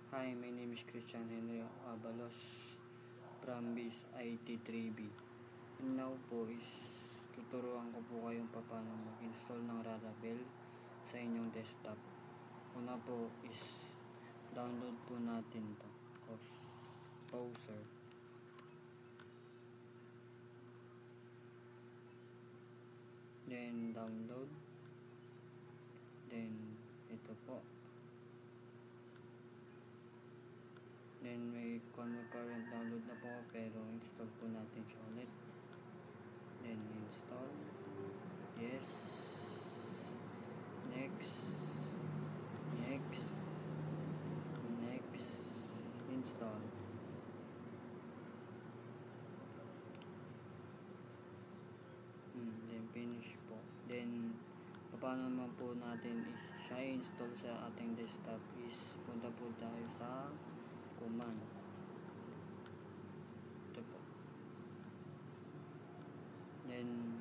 Hi, my name is Christian Henry Abalos from BIS IT3B. And now po is tuturuan ko po kayong paano mag-install ng Laravel sa inyong desktop. Una po is download po natin to browser. Then download. Then ito po. Then may concurrent download na po pero install po natin siya ulit. Then install. Yes. Next. Install. Then finish po. Then paano naman po natin siya install sa ating desktop is punta po tayo sa command. Ito po. Then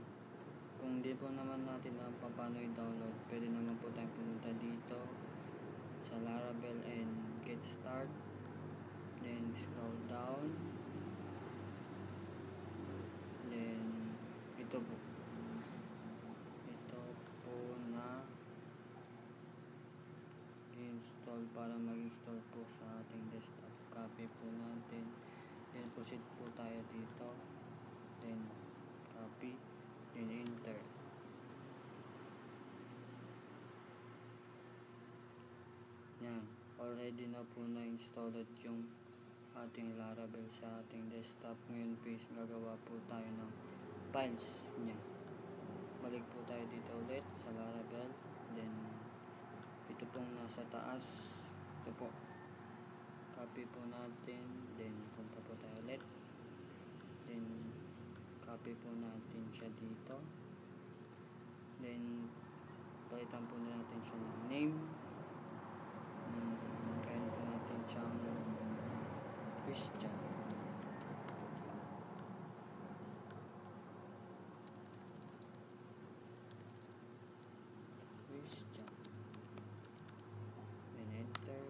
kung di po naman natin paano i-download, pwede naman po tayong pumunta dito sa Laravel and get start. Then scroll down. Then ito po na install para mag-install po sa ating desktop. Copy po natin. Then proceed po tayo dito. Then copy. Then enter. Yan. Already na po na-installed yung ating Laravel sa ating desktop. Ngayon please gagawa po tayo ng files niya. Balik po tayo dito ulit sa Laravel. Then ito pong nasa taas. Ito po. Copy po natin. Then punta po tayo ulit. Then copy po natin siya dito. Then palitan po natin siya ng name. Kaya po natin siyang Christian. Then enter.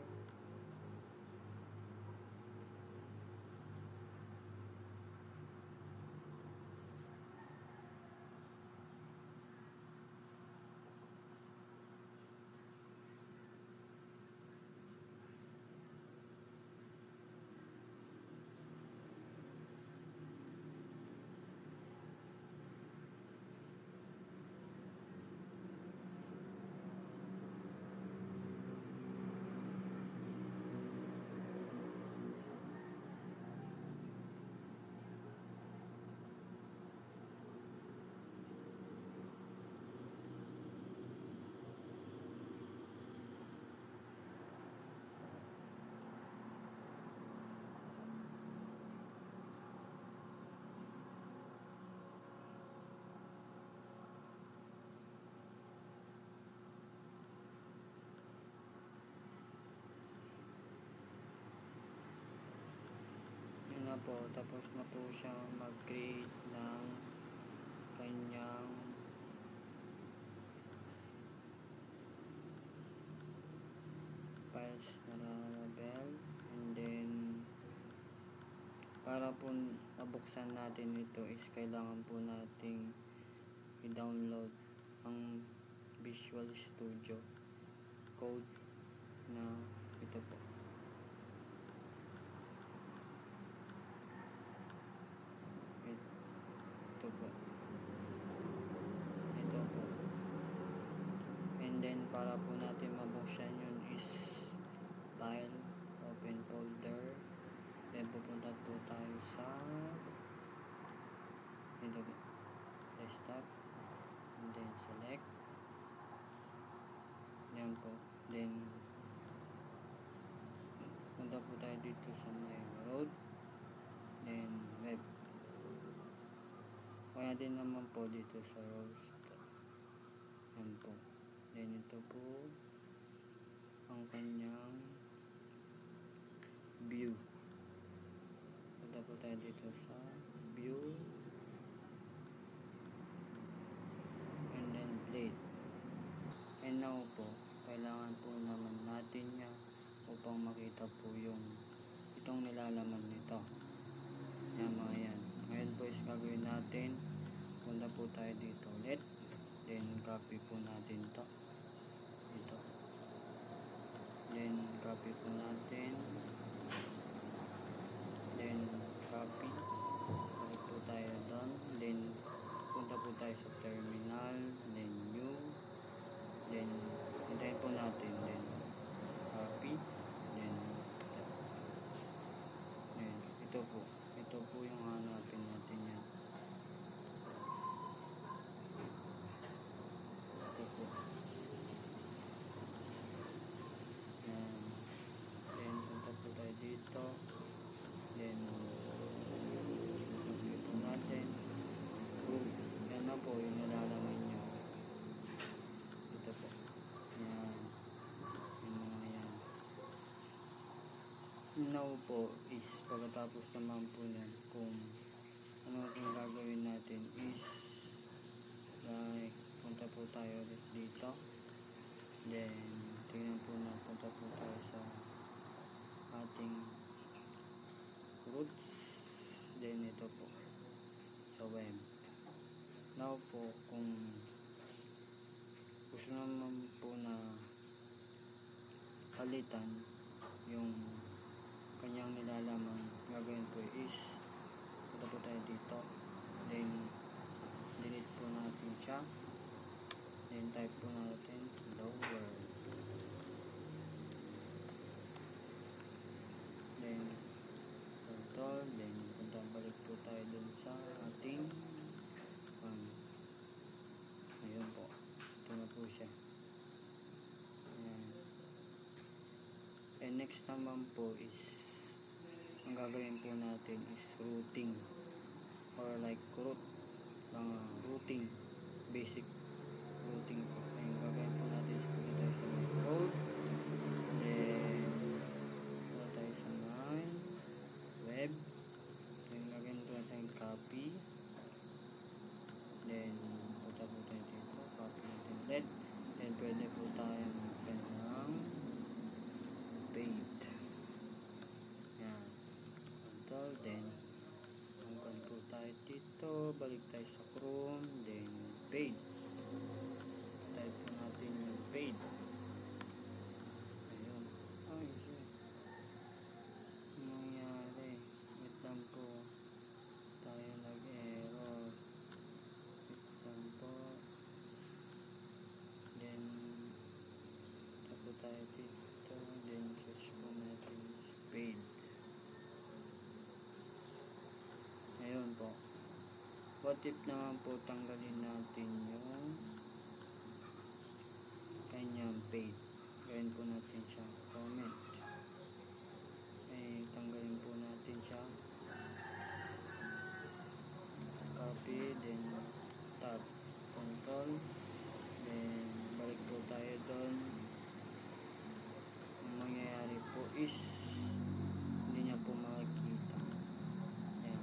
Yun na po, tapos na po siya mag-create ng kanyang files na Laravel. And then para po mabuksan natin ito is kailangan po nating i-download ang Visual Studio Code na ito po. Ito po. And then para po natin mabuksan yun is file, open folder. Then pupunta po tayo sa desktop. And then select. Yan po. Then punta po tayo dito sa my road. Then web. Kaya din naman po dito sa rows. Yan po. Then ito po ang kanyang view. Punta po tayo dito sa view. And then play. And now po, kailangan po naman natin niya pong makita po yung itong nilalaman nito. Yan mga yan. Ngayon po is gagawin natin, punta po tayo dito ulit, then copy po natin to dito, then copy po natin, then copy, balik po tayo doon, then punta po tayo sa terminal, then new, then hintayin po natin, then copy, then ito po yung hanapin natin yan. Ito po yan, then punta po tayo dito, then copy po natin, yan na po yung nalalaman nyo. Ito po yan, yung mga yan. Now po is pagkatapos naman po yan, kung ano yung gagawin natin is like punta po tayo ulit dito, then tingnan po na, punta po tayo sa ating roots, then ito po sa web. Now po kung gusto naman po na palitan yung kanyang nilalaman, gagawin po is punta po tayo dito, then delete po natin siya, then type po natin lower, then control, then punta balik po tayo dun sa ating ayun po, ito na po siya. Ayan. And next naman po is ang gagawin po natin is routing, or like routing, basic routing po. Ayun, gagawin po natin is punta tayo sa my code, then punta tayo sa my web, then gagawin po natin copy, then punta po tayo dito, copy natin ulit, then pwede po tayo mag-send ng paid. Yan, control, then hanggang po tayo dito, balik tayo sa Chrome, then paid, type po natin yung paid. Ayun, ay shit, nangyari, wait lang po, tayo nag-error, wait lang po, then tapo tayo dito, then search po natin paid. Ayun po. What if naman po tanggalin natin yung kanyang paid? Gawin po natin siya comment. Tanggalin po natin siya. Copy, then tab, control, then balik po tayo doon. Ang mangyayari po is hindi niya po makikita. Ayan,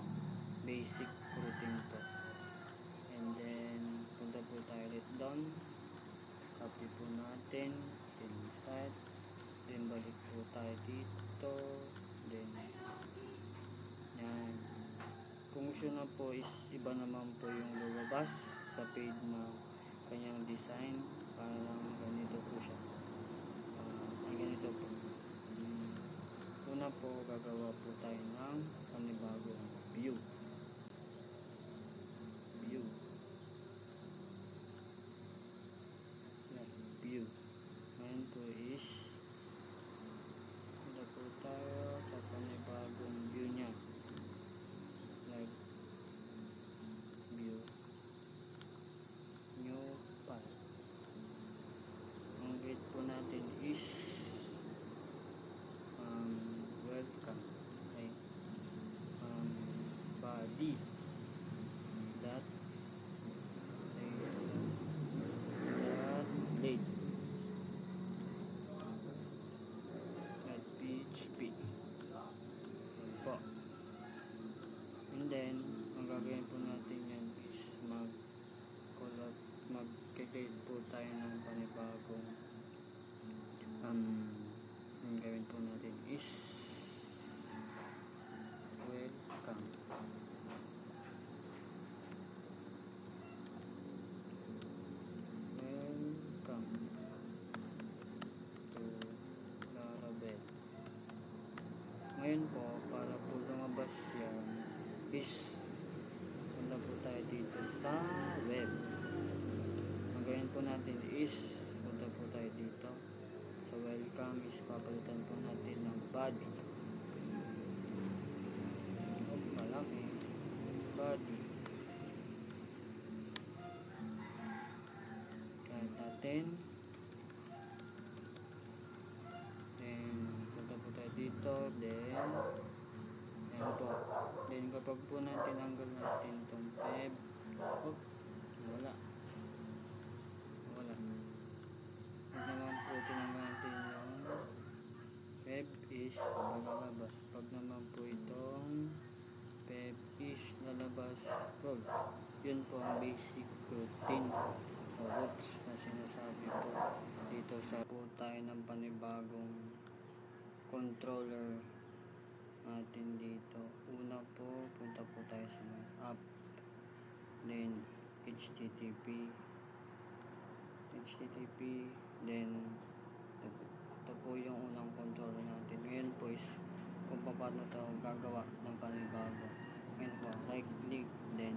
basic routing po. And then punta po tayo ulit doon, copy po natin, then start, then balik po tayo dito, then yan. Kung gusto na po is iba naman po yung lumabas sa paid na kanyang design, parang ganito po siya, ganito po. Una po gagawa po tayo ng panibagong view. Ngayon po is punta po tayo sa panibagong view nya, like view, new file. Ang gate po natin is welcome, okay, body dot date PHP. Yan po. And then ang gagawin po natin yan is mag-create po tayo ng panibagong ang gawin po natin ngayon po, para po lumabas yan, is punta po tayo dito sa web. Ang gawin po natin is punta po tayo dito sa welcome, is papalitan po natin ng body. Malaki body. Kahit natin. Then punta po tayo dito. Then ayan po. Then kapag po natin tinanggal natin itong web, wala. Pag naman po tinanggal natin yung web is lalabas. Pag naman po itong web is lalabas, well, yun po ang basic routine o roots na sinasabi po dito sa po tayo ng panibagong controller natin dito. Una po, punta po tayo sa mga app, then HTTP, then ito po yung unang controller natin. Ngayon po is kung paano ito gagawa ng panibago. Ngayon po, right click, then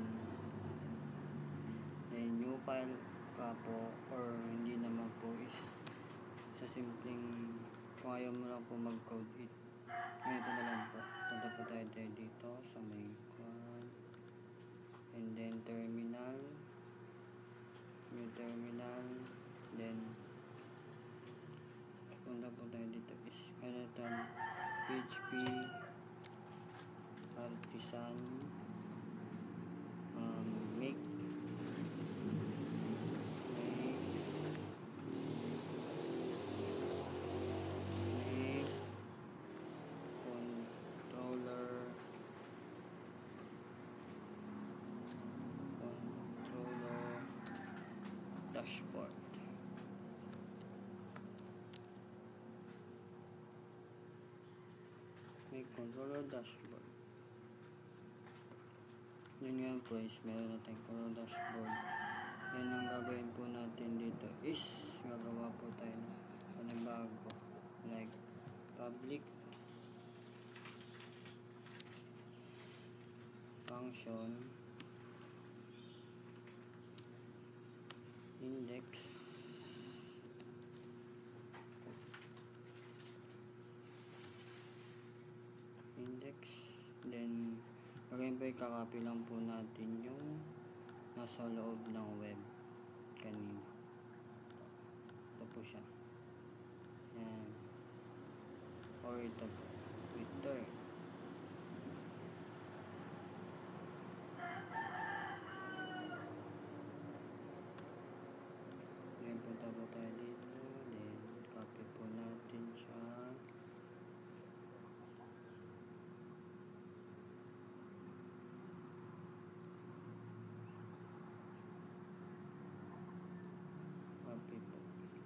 new file ka po, or hindi naman po is sa simpleng kung ayaw mo lang po mag-code it, ganito na lang po. Punta po tayo dito sa may and then terminal, new terminal, then punta po tayo dito is ganito, PHP artisan make controller dashboard. May controller dashboard. Yun nga po is meron natin controller dashboard. Yan ang gagawin po natin dito is gagawa po tayo ng panibago, like public function index then gagawin po, ikakopy lang po natin yung nasa loob ng web kanina. Ito po siya. Yan. Or ito po, return. Then punta po tayo dito, then copy po natin siya. Copy po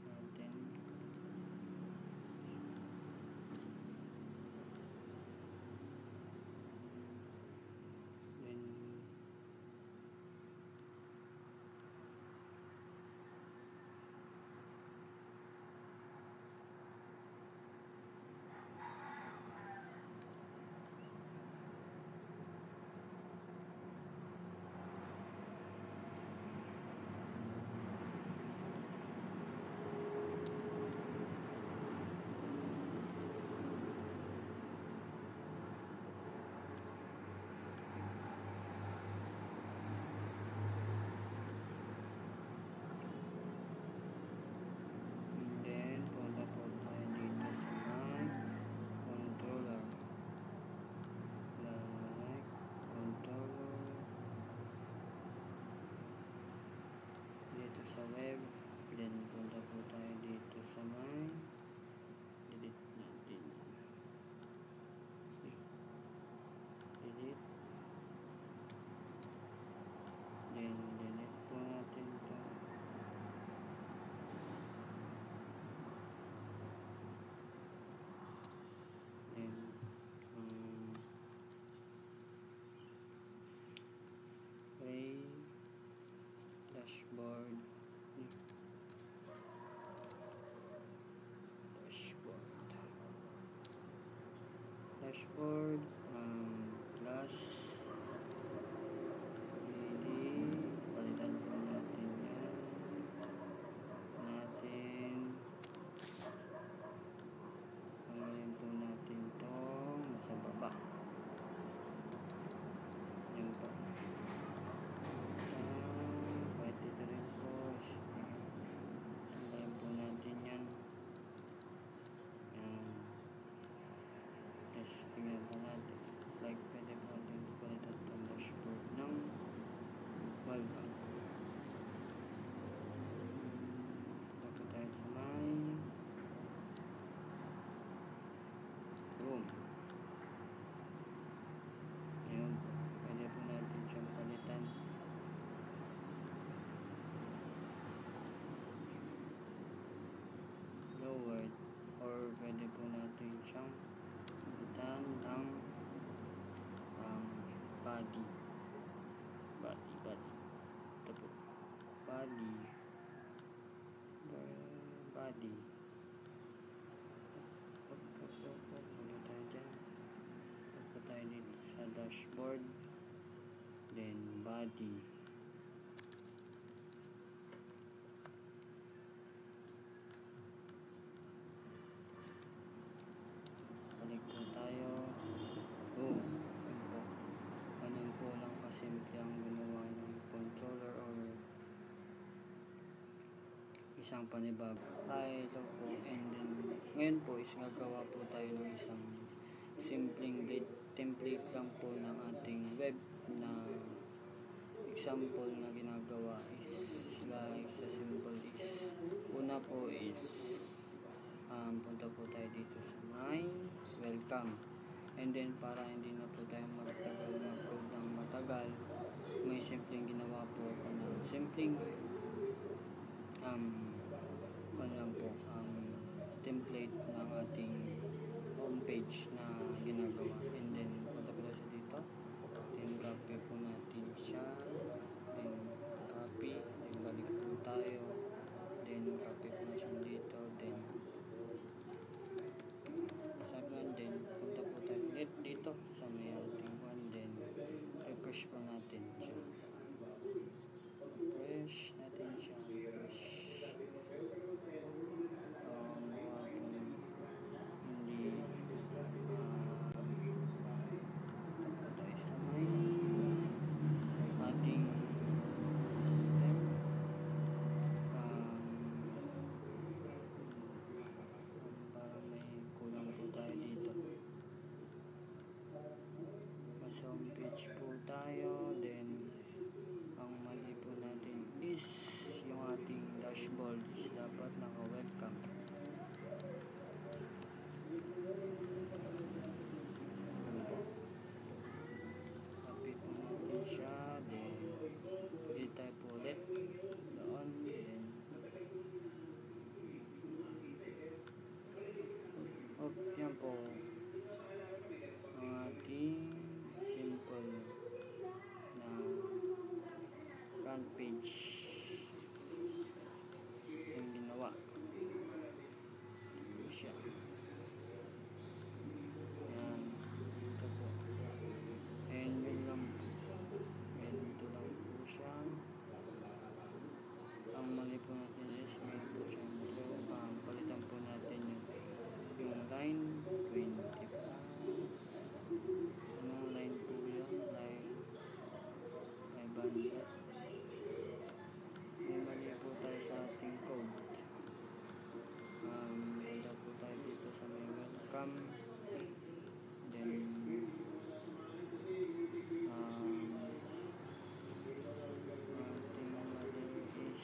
natin. dashboard, glass, LED, palitan po natin yan, tanggalin po natin itong nasa baba, yan po. Kahit ito rin po, tanggalin po natin yan. Tapos tingnan po natin, like pwede po natin palitan itong dashboard ng welcome. Tapos tayo sa may room. Ayun po, pwede po natin siyang palitan. Lower, or pwede po natin siyang palitan ng body. Ito po, body. Punta tayo dyan. Punta tayo dito sa dashboard, then body. Balik po tayo. Ganun po lang kasimple ang gumawa ng controller or isang panibago. Ito po, and then ngayon po is gagawa po tayo ng isang simpleng template lang po ng ating web na example na ginagawa is like sa simple is una po is punta po tayo dito sa my welcome, and then para hindi na po tayo mag-code ng matagal, may simpleng ginawa po ako ng simpleng template ng ating homepage na ginagawa, and then punta po tayo dito, then copy po natin siya, then copy, then balik po tayo, then copy po siya dito, then then punta po tayo ulit dito sa may ating one, then refresh po natin siya, homepage po tayo, then ang mali po natin is yung ating dashboard is dapat naka-welcome. Copy po natin siya, then pwede tayo po ulit doon, then yan po ang ating simple na front page yung ginawa. Ito siya. Yan. Ito po. And yun lang po. Ito lang po siya. Ang mali po natin is meron po siya. Palitan po natin yung line 25. Anong line po yun? Line 500. May mali po tayo sa ating code. Punta po tayo dito sa may welcome. Then ating mali is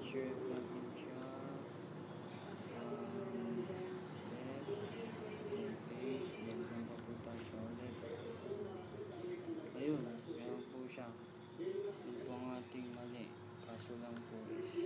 share natin siya, set, paste, then punta po tayo sa ulit. Ayun, meron po siya. Yun po ang ating mali, kaso lang po is